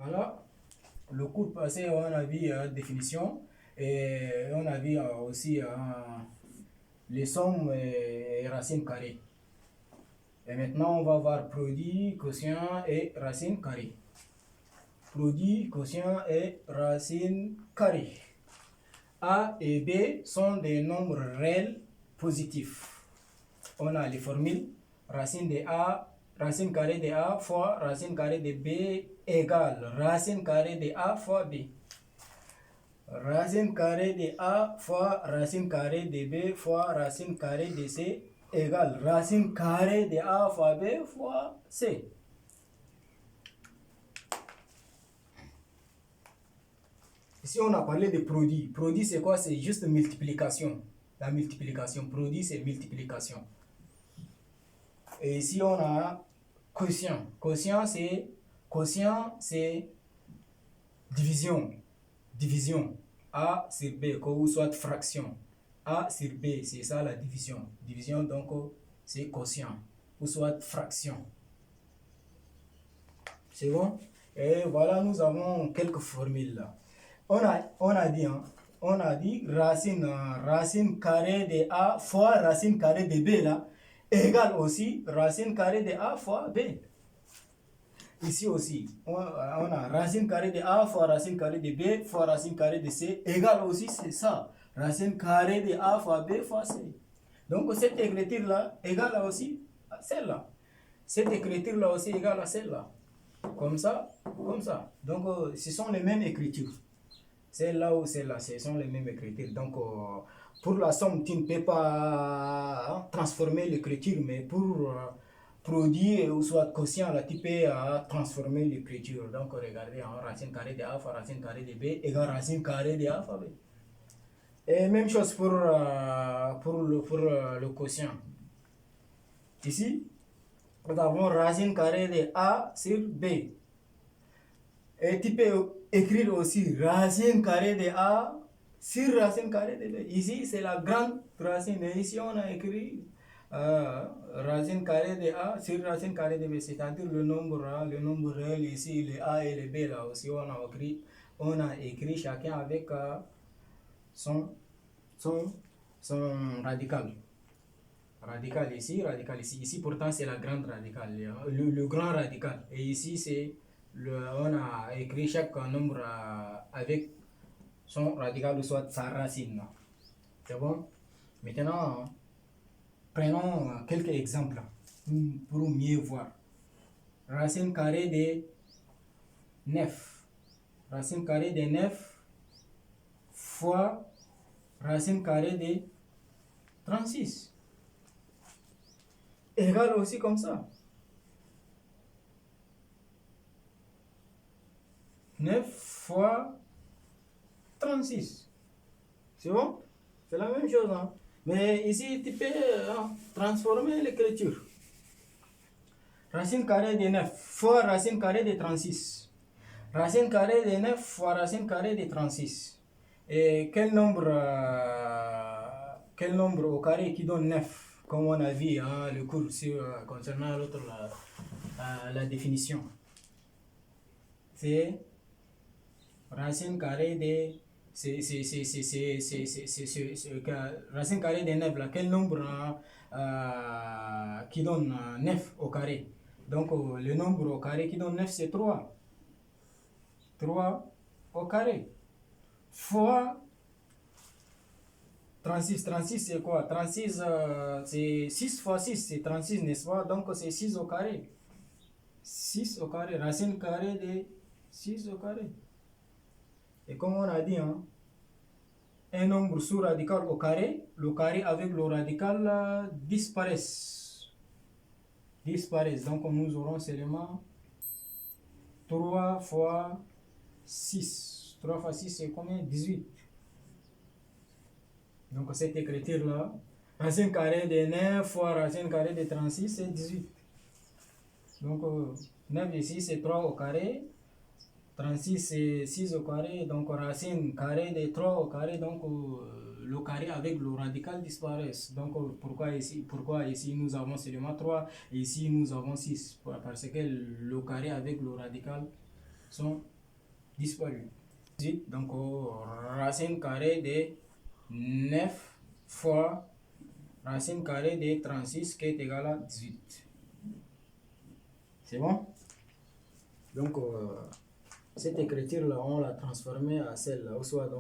Voilà, le cours passé, on a vu définition et on a vu aussi les sommes et racines carrées. Et maintenant, on va voir produit, quotient et racine carrée. Produit, quotient et racine carrée. A et B sont des nombres réels positifs. On a les formules racine de A, racine carrée de A fois racine carrée de B égale racine carrée de A fois B. Racine carrée de A fois racine carrée de B fois racine carrée de C égale racine carrée de A fois B fois C. Ici, on a parlé de produit. Produit, c'est quoi? C'est juste multiplication. La multiplication. Produit, c'est multiplication. Et ici, on a quotient. Quotient, c'est division. Division. A sur B, ou soit fraction. A sur B, c'est ça la division. Division, donc, c'est quotient. Ou soit fraction. C'est bon? Et voilà, nous avons quelques formules là. On a dit racine carrée de A fois racine carrée de B là, égale aussi racine carrée de A fois B. Ici aussi, on a racine carrée de A fois racine carrée de B fois racine carrée de C égale aussi, c'est ça, racine carrée de A fois B fois C. Donc cette écriture là égale aussi à celle-là. Cette écriture là aussi égale à celle-là. Comme ça, comme ça. Donc ce sont les mêmes écritures. Celle-là ou celle-là, ce sont les mêmes écritures. Donc, pour la somme, tu ne peux pas transformer l'écriture, mais pour produit ou soit quotient, là, tu peux transformer l'écriture. Donc, regardez, racine carrée de A fois racine carrée de B égale racine carrée de A fois B. Et même chose pour le quotient. Ici, nous avons racine carrée de A sur B. Et tu peux écrire aussi racine carrée de A sur racine carrée de B. Ici, c'est la grande racine. Et ici, on a écrit racine carrée de A sur racine carrée de B. C'est-à-dire le nombre réel ici, les A et les B là aussi, on a écrit chacun avec son radical. Radical ici, radical ici. Ici, pourtant, c'est la grande radicale, le grand radical. Et ici, c'est on a écrit chaque nombre avec son radical ou soit sa racine. C'est bon? Maintenant, prenons quelques exemples pour mieux voir. Racine carrée de 9. Racine carrée de 9 fois racine carrée de 36. Égal aussi comme ça. 9 fois 36. C'est bon? C'est la même chose. Hein? Mais ici, tu peux transformer l'écriture. Racine carrée de 9 fois racine carrée de 36. Racine carrée de 9 fois racine carrée de 36. Et quel nombre au carré qui donne 9? Comme on a vu le cours concernant l'autre, la définition. C'est racine carrée de racine carrée de 9 là, quel nombre qui donne 9 au carré? Donc le nombre au carré qui donne 9 c'est 3. 3 au carré fois 36. 36 c'est quoi? 36 c'est 6 fois 6 c'est 36, n'est-ce pas? Donc c'est 6 au carré. 6 au carré, racine carrée de 6 au carré. Et comme on a dit, un nombre sous-radical au carré, le carré avec le radical disparaissent. Donc nous aurons seulement 3 fois 6. 3 fois 6 c'est combien? 18. Donc cette écriture-là, racine carrée de 9 fois racine carrée de 36 c'est 18. Donc 9 ici c'est 3 au carré. 36 c'est 6 au carré, donc racine carrée de 3 au carré, donc le carré avec le radical disparaissent. Donc pourquoi ici nous avons seulement 3 et ici nous avons 6? Parce que le carré avec le radical sont disparu. 18, donc racine carrée de 9 fois racine carrée de 36 qui est égal à 18. C'est bon? Donc, cette écriture-là, on l'a transformée à celle-là. Soit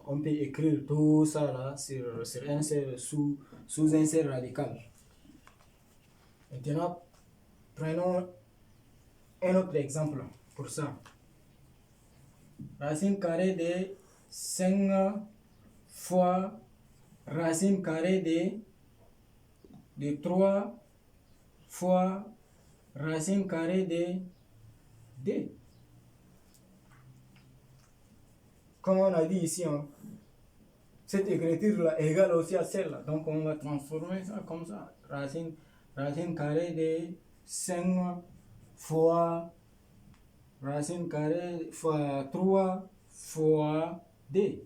on peut écrire tout ça là sur un seul, sous un seul radical. Maintenant, prenons un autre exemple pour ça. Racine carrée de 5 fois racine carrée de 3 fois racine carrée de 2. Comme on a dit ici, hein, cette écriture-là est égale aussi à celle-là. Donc on va transformer ça comme ça. Racine carrée de 5 fois racine carrée fois 3 fois 2.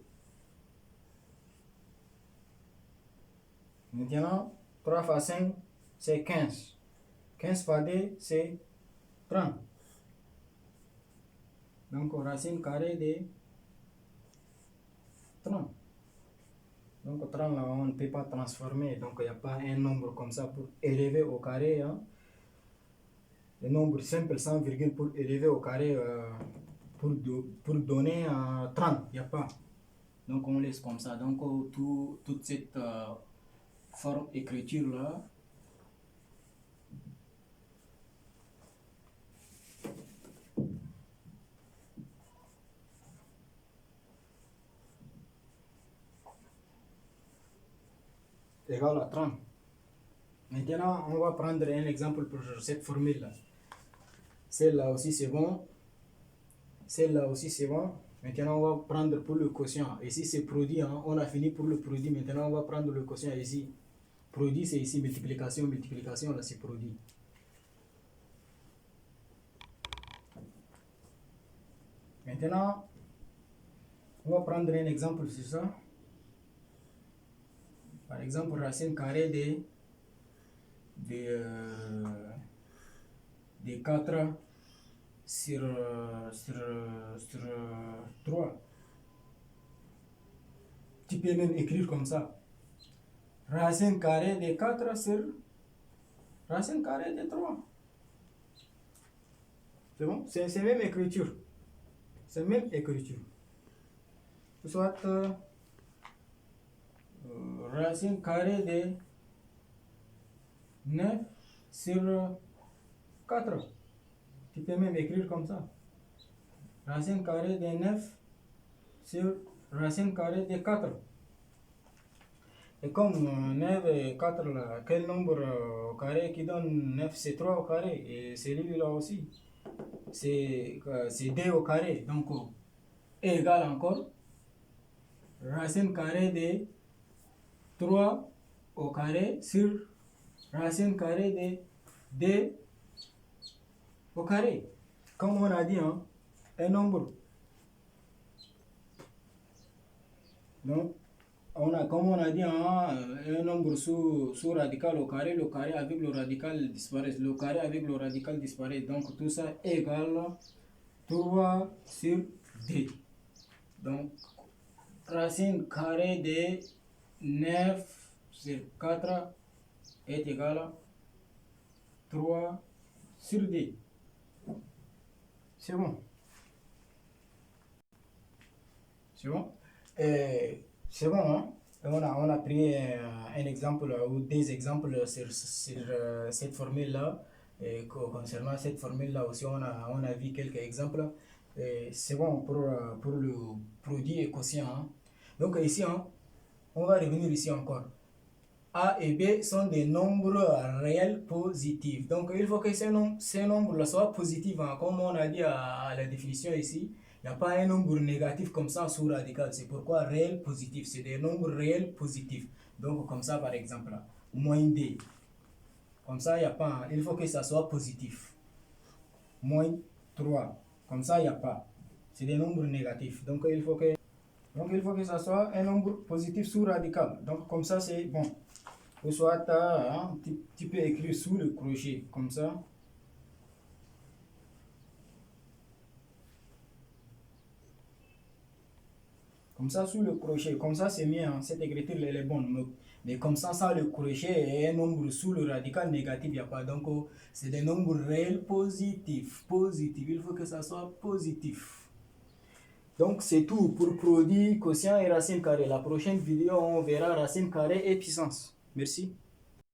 Maintenant, 3 fois 5, c'est 15. 15 fois 2, c'est 30. Donc, racine carrée de 30. Donc, 30, là, on ne peut pas transformer. Donc, il n'y a pas un nombre comme ça pour élever au carré. Hein. Le nombre simple sans virgule pour élever au carré pour donner 30. Il n'y a pas. Donc, on laisse comme ça. Donc, toute cette forme écriture-là, égale à 30. Maintenant, on va prendre un exemple pour cette formule-là. Celle-là aussi, c'est bon. Celle-là aussi, c'est bon. Maintenant, on va prendre pour le quotient. Ici, c'est produit. Hein. On a fini pour le produit. Maintenant, on va prendre le quotient ici. Produit, c'est ici multiplication. Multiplication, là, c'est produit. Maintenant, on va prendre un exemple sur ça. Par exemple, racine carrée de 4 sur 3. Tu peux même écrire comme ça. Racine carrée de 4 sur racine carrée de 3. C'est bon? C'est même écriture. C'est même écriture. Soit racine carrée de 9 sur 4. Tu peux même écrire comme ça. Racine carrée de 9 sur racine carrée de 4. Et comme 9 et 4 là, quel nombre au carré qui donne 9, c'est 3 au carré. Et celui-là aussi, c'est 2 au carré. Donc, est égal encore racine carrée de 3 au carré sur racine carrée de 2 au carré. Comme on a dit, hein, un nombre. Donc, comme on a dit, hein, un nombre sous radical au carré, le carré avec le radical disparaît. Le carré avec le radical disparaît. Donc, tout ça égale 3 sur 2. Donc, racine carrée de 9 sur 4 est égal à 3 sur 2. C'est bon. C'est bon. C'est bon, hein? On a pris un exemple ou des exemples sur cette formule-là. Concernant cette formule-là aussi, on a vu quelques exemples. C'est bon pour le produit et quotient. Hein? Donc ici, hein, on va revenir ici encore. A et B sont des nombres réels positifs. Donc il faut que ces nombres-là soient positifs. Hein? Comme on a dit à la définition ici, il n'y a pas un nombre négatif comme ça sous radical. C'est pourquoi réel positif. C'est des nombres réels positifs. Donc comme ça par exemple, là, moins D. Comme ça, il n'y a pas. Il faut que ça soit positif. Moins 3. Comme ça, il n'y a pas. C'est des nombres négatifs. Donc il faut que ça soit un nombre positif sous radical. Donc comme ça, c'est bon. Ou soit hein, tu peux écrire sous le crochet. Comme ça. Comme ça, sous le crochet, comme ça, c'est mieux, hein, cette écriture, elle est bonne. Mais comme ça, sans le crochet et un nombre sous le radical négatif, il n'y a pas. Donc, c'est des nombres réels positifs. Positifs, il faut que ça soit positif. Donc, c'est tout pour produit, quotient et racine carrée. La prochaine vidéo, on verra racine carrée et puissance. Merci.